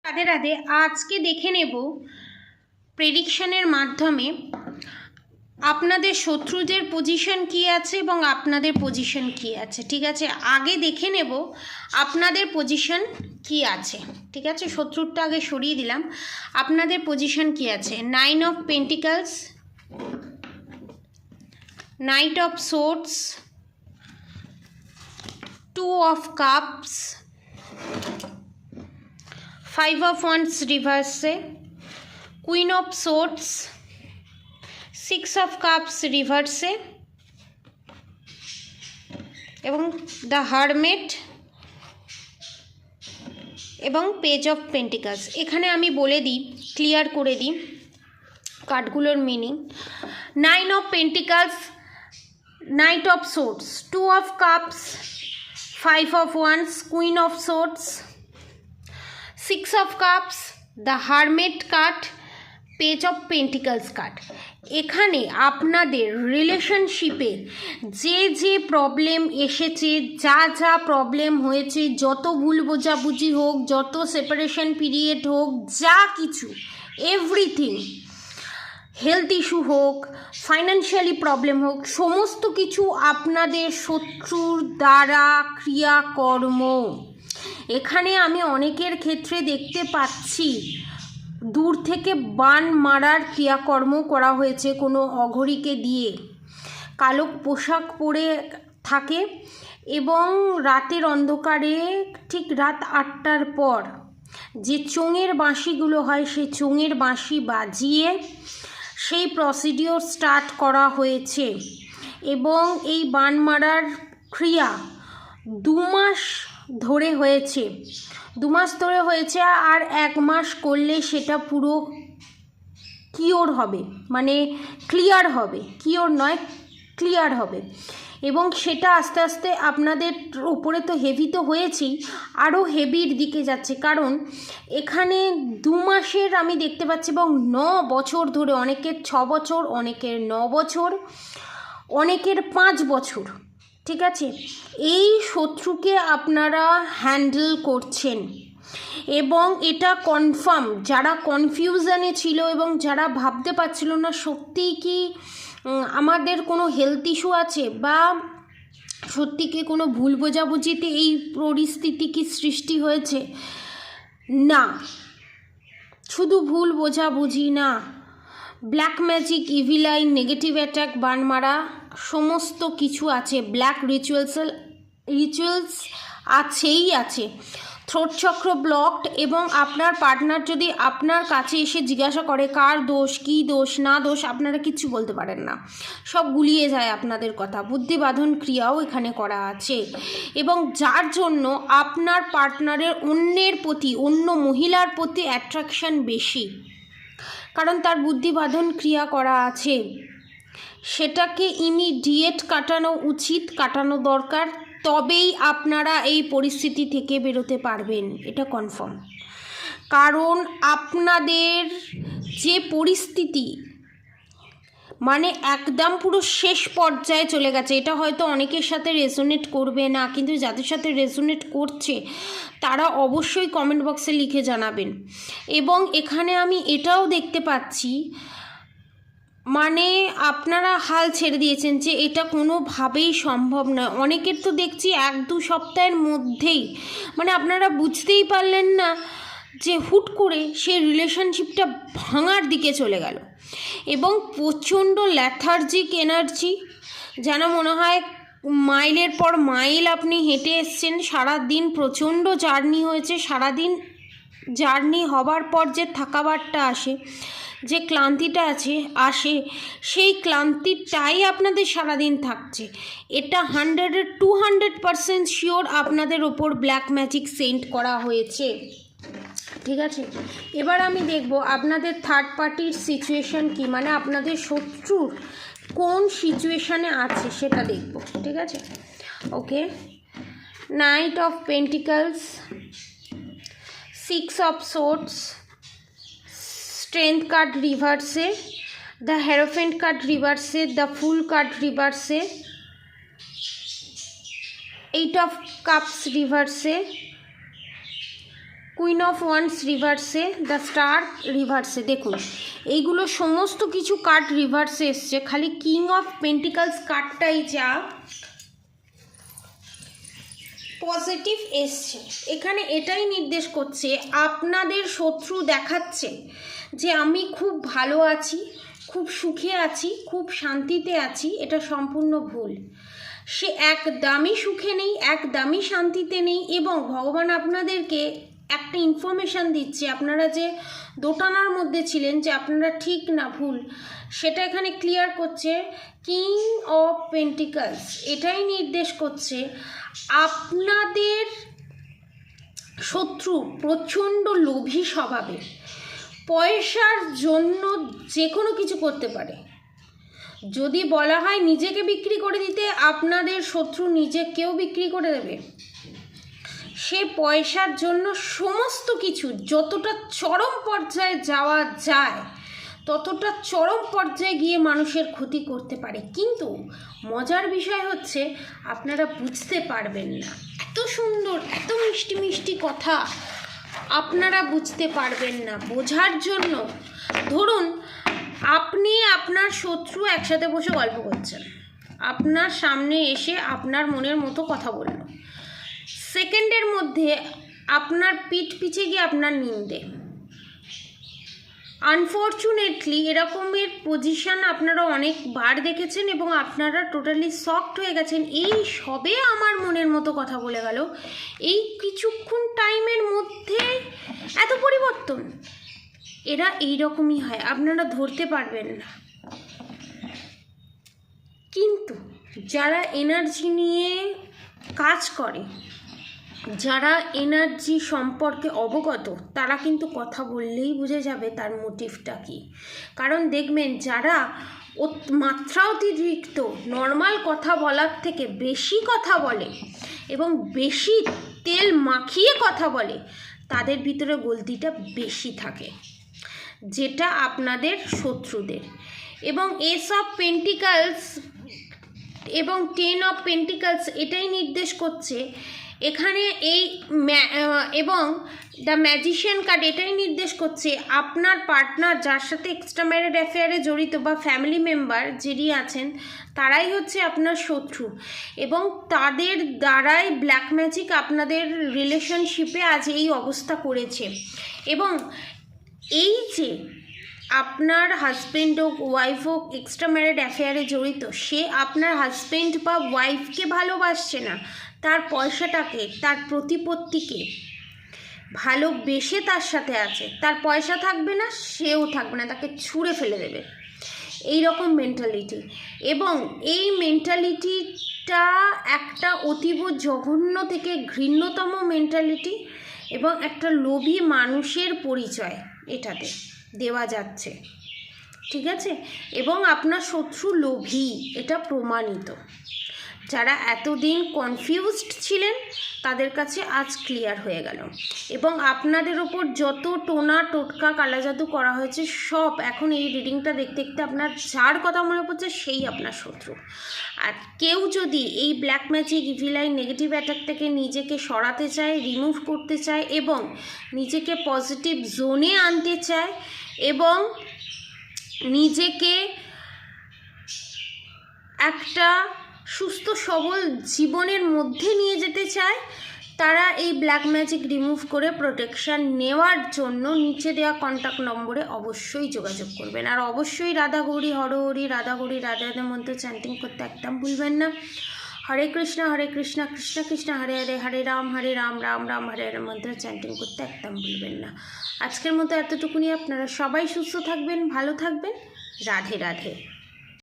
রাধে রাধে। আজকে দেখে নেব প্রেডিকশনের মাধ্যমে আপনাদের শত্রুদের পজিশন কি আছে এবং আপনাদের পজিশন কি আছে। ঠিক আছে, আগে দেখে নেব আপনাদের পজিশন কি আছে। ঠিক আছে, শত্রুরটা আগে সরিয়ে দিলাম। আপনাদের পজিশন কি আছে? 9 of pentacles, night of swords, 2 of cups, 5 of wands reverse, queen of swords, 6 of cups reverse এবং the hermit এবং পেজ অফ পেন্টিকলস। এখানে আমি বলে দিই, ক্লিয়ার করে দিই কার্ডগুলোর meaning. 9 of pentacles, knight of swords, 2 of cups, 5 of wands, queen of swords, 6 of cups, the hermit card, page of pentacles card. এখানে আপনাদের রিলেশনশিপে যে যে প্রবলেম এসেছে, যা যা প্রবলেম হয়েছে, যত ভুল বোঝাবুঝি হোক, যত সেপারেশন পিরিয়ড হোক, যা কিছু এভরিথিং, হেলথ ইস্যু হোক, ফাইন্যান্সিয়ালি প্রবলেম হোক, সমস্ত কিছু আপনাদের শত্রুর দ্বারা ক্রিয়াকর্ম। এখানে আমি অনেকের ক্ষেত্রে দেখতে পাচ্ছি দূর থেকে বান মারার ক্রিয়াকর্ম করা হয়েছে কোনো অঘরীকে দিয়ে। কালো পোশাক পরে থাকে এবং রাতের অন্ধকারে ঠিক রাত 8টার পর যে চোঙের বাঁশিগুলো হয়, সেই চোঙের বাঁশি বাজিয়ে সেই প্রসিডিওর স্টার্ট করা হয়েছে এবং এই বান মারার ক্রিয়া 2 মাস ধরে হয়েছে। 2 মাস ধরে হয়েছে আর 1 মাস করলে সেটা পুরো কিওর হবে, মানে ক্লিয়ার হবে। কিওর নয়, ক্লিয়ার হবে এবং সেটা আস্তে আস্তে আপনাদের উপরে তো হেভি তো হয়েছেই, আরও হেভির দিকে যাচ্ছে। কারণ এখানে 2 মাসের আমি দেখতে পাচ্ছি এবং 9 বছর ধরে, অনেকের 6 বছর, অনেকের 9 বছর, অনেকের 5 বছর। ঠিক আছে, এই শত্রুকে আপনারা হ্যান্ডেল করছেন এবং এটা কনফার্ম। যারা কনফিউশনে ছিল এবং যারা ভাবতে পারছিল না সত্যিই কি আমাদের কোনো হেলথ ইস্যু আছে বা সত্যি কি কোনো ভুল বোঝাবুঝিতে এই পরিস্থিতি কি সৃষ্টি হয়েছে, না শুধু ভুল বোঝাবুঝি না, black magic, evil eye, negative attack, বান মারা সমস্ত কিছু আছে। ব্ল্যাক রিচুয়ালস আছেই আছে। থ্রোট চক্র ব্লকড এবং আপনার পার্টনার যদি আপনার কাছে এসে জিজ্ঞাসা করে কার দোষ, কী দোষ না দোষ, আপনারা কিচ্ছু বলতে পারেন না, সব গুলিয়ে যায় আপনাদের কথা। বুদ্ধিবাঁধন ক্রিয়াও এখানে করা আছে এবং যার জন্য আপনার পার্টনারের অন্যের প্রতি, অন্য মহিলার প্রতি অ্যাট্রাকশন বেশি, কারণ তার বুদ্ধিবাঁধন ক্রিয়া করা আছে। সেটাকে ইমিডিয়েট কাটানো উচিত, কাটানো দরকার, তবেই আপনারা এই পরিস্থিতি থেকে বেরোতে পারবেন, এটা কনফার্ম। কারণ আপনাদের যে পরিস্থিতি মানে একদম পুরো শেষ পর্যায়ে চলে গেছে। এটা হয়তো অনেকের সাথে রেজোনেট করবে না, কিন্তু যাদের সাথে রেজোনেট করছে তারা অবশ্যই কমেন্ট বক্সে লিখে জানাবেন। এবং এখানে আমি এটাও দেখতে পাচ্ছি মানে আপনারা হাল ছেড়ে দিয়েছেন যে এটা কোনোভাবেই সম্ভব নয়। অনেকের তো দেখছি 1-2 সপ্তাহের মধ্যেই, মানে আপনারা বুঝতেই পারলেন না যে হুট করে সেই রিলেশনশিপটা ভাঙার দিকে চলে গেল এবং প্রচণ্ড ল্যাথার্জিক এনার্জি, যেন মনে হয় মাইলের পর মাইল আপনি হেঁটে এসছেন, সারাদিন প্রচণ্ড জার্নি হয়েছে, সারাদিন জার্নি হবার পর যে থাকাবারটা আসে, যে ক্লান্তিটা আসে সেই ক্লান্তিটাই আপনাদের সারাদিন থাকছে। এটা 100-200% শিওর আপনাদের ওপর ব্ল্যাক ম্যাজিক সেন্ড করা হয়েছে। ঠিক আছে, এবার আমি দেখব আপনাদের থার্ড পার্টির সিচুয়েশন কি, মানে আপনাদের শত্রুর কোন সিচুয়েশানে আছে সেটা দেখব। ঠিক আছে, okay. Knight of pentacles, 6 of swords, strength card রিভার্সে, দ্য হেরোফেন্ট কার্ড রিভার্সে, দ্য ফুল কার্ড রিভার্সে, 8 অফ কাপস রিভার্সে, কুইন অফ ওয়ান্স রিভার্সে, দ্য স্টার রিভার্সে। দেখুন এইগুলো সমস্ত কিছু কার্ড রিভার্সে এসছে, খালি কিং অফ পেন্টিকালস কার্ডটাই যা পজিটিভ এসছে। এখানে এটাই নির্দেশ করছে আপনাদের শত্রু দেখাচ্ছে যে আমি খুব ভালো আছি, খুব সুখে আছি, খুব শান্তিতে আছি। এটা সম্পূর্ণ ভুল। সে একদমই সুখে নেই, একদমই শান্তিতে নেই। এবং ভগবান আপনাদেরকে একটা ইনফরমেশান দিচ্ছে, আপনারা যে দোটানার মধ্যে ছিলেন যে আপনারা ঠিক না ভুল, সেটা এখানে ক্লিয়ার করছে। কিং অফ পেন্টিকালস এটাই নির্দেশ করছে আপনাদের শত্রু প্রচণ্ড লোভী স্বভাবের, পয়সার জন্য যে কোনো কিছু করতে পারে। যদি বলা হয় নিজেকে বিক্রি করে দিতে, আপনাদের শত্রু নিজেকেও বিক্রি করে দেবে। সে পয়সার জন্য সমস্ত কিছু, যতটা চরম পর্যায়ে যাওয়া যায় ততটা চরম পর্যায়ে গিয়ে মানুষের ক্ষতি করতে পারে। কিন্তু মজার বিষয় হচ্ছে আপনারা বুঝতে পারবেন না। এত সুন্দর, এত মিষ্টি মিষ্টি কথা আপনারা বুঝতে পারবেন না। বোঝার জন্য ধরুন আপনি আপনার শত্রু একসাথে বসে গল্প করছেন, আপনার সামনে এসে আপনার মনের মতো কথা বলল, সেকেন্ডের মধ্যে আপনার পিঠ পিছে গিয়ে আপনার নিন্দে। আনফর্চুনেটলি এরকমের পজিশন আপনারা অনেকবার দেখেছেন এবং আপনারা টোটালি শকড হয়ে গেছেন। এই সবে আমার মনের মতো কথা বলে গেল, এই কিছুক্ষণ টাইমের মধ্যে এত পরিবর্তন। এরা এইরকমই হয়, আপনারা ধরতে পারবেন না। কিন্তু যারা এনার্জি নিয়ে কাজ করে, যারা এনার্জি সম্পর্কে অবগত, তারা কিন্তু কথা বললেই বুঝে যাবে তার মোটিভটা কী। কারণ দেখবেন যারা মাত্রা অতিরিক্ত নর্মাল কথা বলার থেকে বেশি কথা বলে এবং বেশি তেল মাখিয়ে কথা বলে, তাদের ভিতরে গলতিটা বেশি থাকে, যেটা আপনাদের শত্রুদের। এবং এস অফ পেন্টিকালস এবং 10 অফ পেন্টিকালস এটাই নির্দেশ করছে এখানে এই এবং দ্য ম্যাজিশিয়ান কার্ড এটাই নির্দেশ করছে আপনার পার্টনার যার সাথে এক্সট্রা ম্যারিড অ্যাফেয়ারে জড়িত বা ফ্যামিলি মেম্বার যিনি আছেন, তারাই হচ্ছে আপনার শত্রু। এবং তাদের দ্বারাই ব্ল্যাক ম্যাজিক আপনাদের রিলেশনশিপে আজ এই অবস্থা করেছে। এবং এই যে আপনার হাজব্যান্ড হোক, ওয়াইফ হোক, এক্সট্রা ম্যারিড অ্যাফেয়ারে জড়িত, সে আপনার হাজব্যান্ড বা ওয়াইফকে ভালোবাসছে না, তার পয়সাটাকে, তার প্রতিপত্তিকে ভালোবেসে তার সাথে আছে। তার পয়সা থাকবে না, সেও থাকবে না, তাকে ছুঁড়ে ফেলে দেবে, এই রকম মেন্টালিটি। এবং এই মেন্টালিটিটা একটা অতীব জঘন্য থেকে ঘৃণ্যতম মেন্টালিটি এবং একটা লোভী মানুষের পরিচয় এটাতে দেওয়া যাচ্ছে, ঠিক আছে। এবং আপনার শত্রু লোভী, এটা প্রমাণিত। যারা এতদিন কনফিউজড ছিলেন তাদের কাছে আজ ক্লিয়ার হয়ে গেল। এবং আপনাদের ওপর যত টোনা টোটকা কালাজাদু করা হয়েছে সব এখন এই রিডিংটা দেখতে দেখতে আপনার যার কথা মনে পড়ছে সেই আপনার শত্রু। আর কেউ যদি এই ব্ল্যাক ম্যাজিক, ইভিলাইন, নেগেটিভ অ্যাটাক থেকে নিজেকে সরাতে চায়, রিমুভ করতে চায় এবং নিজেকে পজিটিভ জোনে আনতে চায় এবং নিজেকে একটা সুস্থ সবল জীবনের মধ্যে নিয়ে যেতে চায়, তারা এই ব্ল্যাক ম্যাজিক রিমুভ করে প্রোটেকশান নেওয়ার জন্য নিচে দেওয়া কন্ট্যাক্ট নম্বরে অবশ্যই যোগাযোগ করবেন। আর অবশ্যই রাধা গৌরী হরহরি, রাধা গৌরী রাধা রাধা মন্ত্র চ্যান্টিং করতে একদম ভুলবেন না। হরে কৃষ্ণ কৃষ্ণ কৃষ্ণ হরে হরে, হরে রাম রাম রাম হরে হরে মন্ত্র চ্যান্টিং করতে একদম ভুলবেন না। আজকের মতো এতটুকুনি। আপনারা সবাই সুস্থ থাকবেন, ভালো থাকবেন। রাধে রাধে।